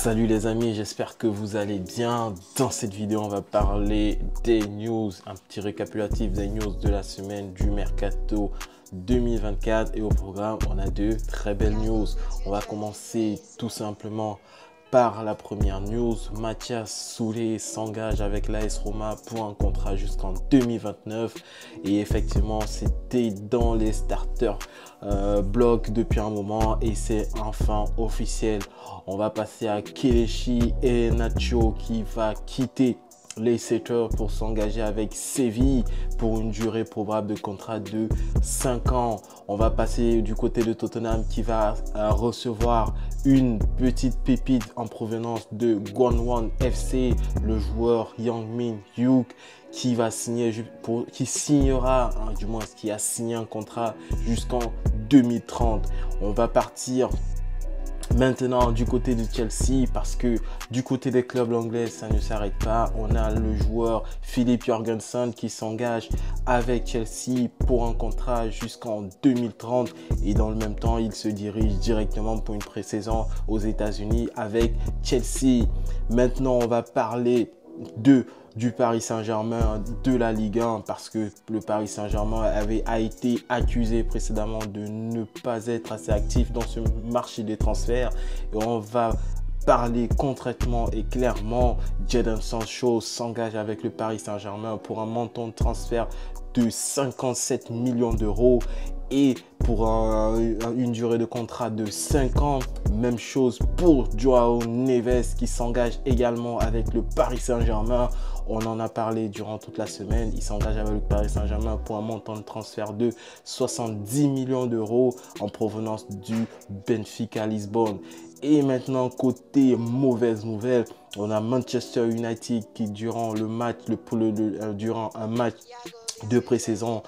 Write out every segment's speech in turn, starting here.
Salut les amis, j'espère que vous allez bien. Dans cette vidéo, on va parler des news, un petit récapitulatif des news de la semaine du Mercato 2024. Et au programme, on a deux très belles news. On va commencer tout simplement par la première news. Mathias Soulé s'engage avec l'AS Roma pour un contrat jusqu'en 2029. Et effectivement, c'était dans les starters blocs depuis un moment et c'est enfin officiel. On va passer à Kelechi Iheanacho qui va quitter les Setters pour s'engager avec Séville pour une durée probable de contrat de 5 ans. On va passer du côté de Tottenham qui va recevoir une petite pépite en provenance de Gwangwon FC, le joueur Yang Min Hyuk qui va signer qui a signé un contrat jusqu'en 2030. On va partir maintenant du côté de Chelsea parce que du côté des clubs anglais ça ne s'arrête pas. On a le joueur Philippe Jorgensen qui s'engage avec Chelsea pour un contrat jusqu'en 2030 et dans le même temps il se dirige directement pour une pré-saison aux États-Unis avec Chelsea. Maintenant on va parler du Paris Saint-Germain, de la Ligue 1 parce que le Paris Saint-Germain a été accusé précédemment de ne pas être assez actif dans ce marché des transferts et on va parler concrètement et clairement. Jadon Sancho s'engage avec le Paris Saint-Germain pour un montant de transfert de 57 millions d'euros et pour une durée de contrat de 5 ans. Même chose pour Joao Neves qui s'engage également avec le Paris Saint-Germain. On en a parlé durant toute la semaine. Il s'engage avec le Paris Saint-Germain pour un montant de transfert de 70 millions d'euros en provenance du Benfica Lisbonne. Et maintenant, côté mauvaise nouvelle, on a Manchester United qui durant un match de pré-saison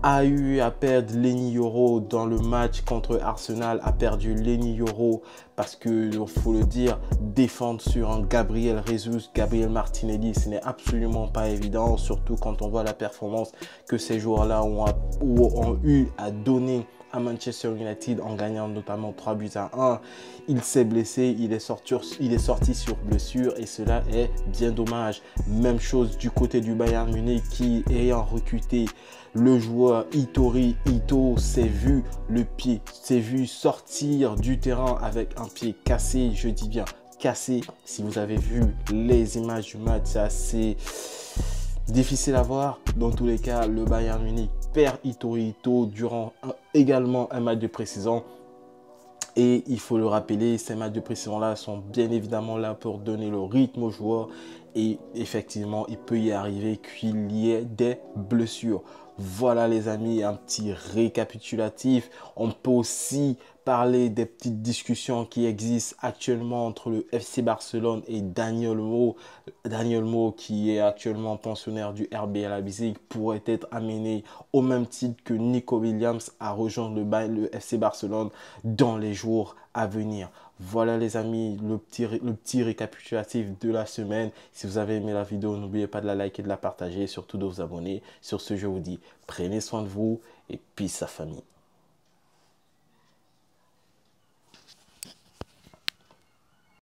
a eu à perdre Lenny Yoro dans le match contre Arsenal, a perdu Lenny Yoro parce que, il faut le dire, défendre sur un Gabriel Jesus, Gabriel Martinelli, ce n'est absolument pas évident, surtout quand on voit la performance que ces joueurs-là ont eu à donner à Manchester United en gagnant notamment 3-1. Il s'est blessé, il est sorti sur blessure et cela est bien dommage. Même chose du côté du Bayern Munich qui, ayant recruté le joueur Ito s'est vu sortir du terrain avec un pied cassé, je dis bien cassé. Si vous avez vu les images du match, c'est assez difficile à voir. Dans tous les cas, le Bayern Munich perd Ito durant également un match de pré-saison. Et il faut le rappeler, ces matchs de pré-saison-là sont bien évidemment là pour donner le rythme aux joueurs. Et effectivement, il peut y arriver qu'il y ait des blessures. Voilà les amis, un petit récapitulatif. On peut aussi parler des petites discussions qui existent actuellement entre le FC Barcelone et Daniel Mo. Daniel Mo, qui est actuellement pensionnaire du RB Leipzig, pourrait être amené au même titre que Nico Williams à rejoindre le FC Barcelone dans les jours à venir. Voilà les amis, le petit récapitulatif de la semaine. Si vous avez aimé la vidéo, n'oubliez pas de la liker, de la partager et surtout de vous abonner. Sur ce, je vous dis, prenez soin de vous et peace à famille.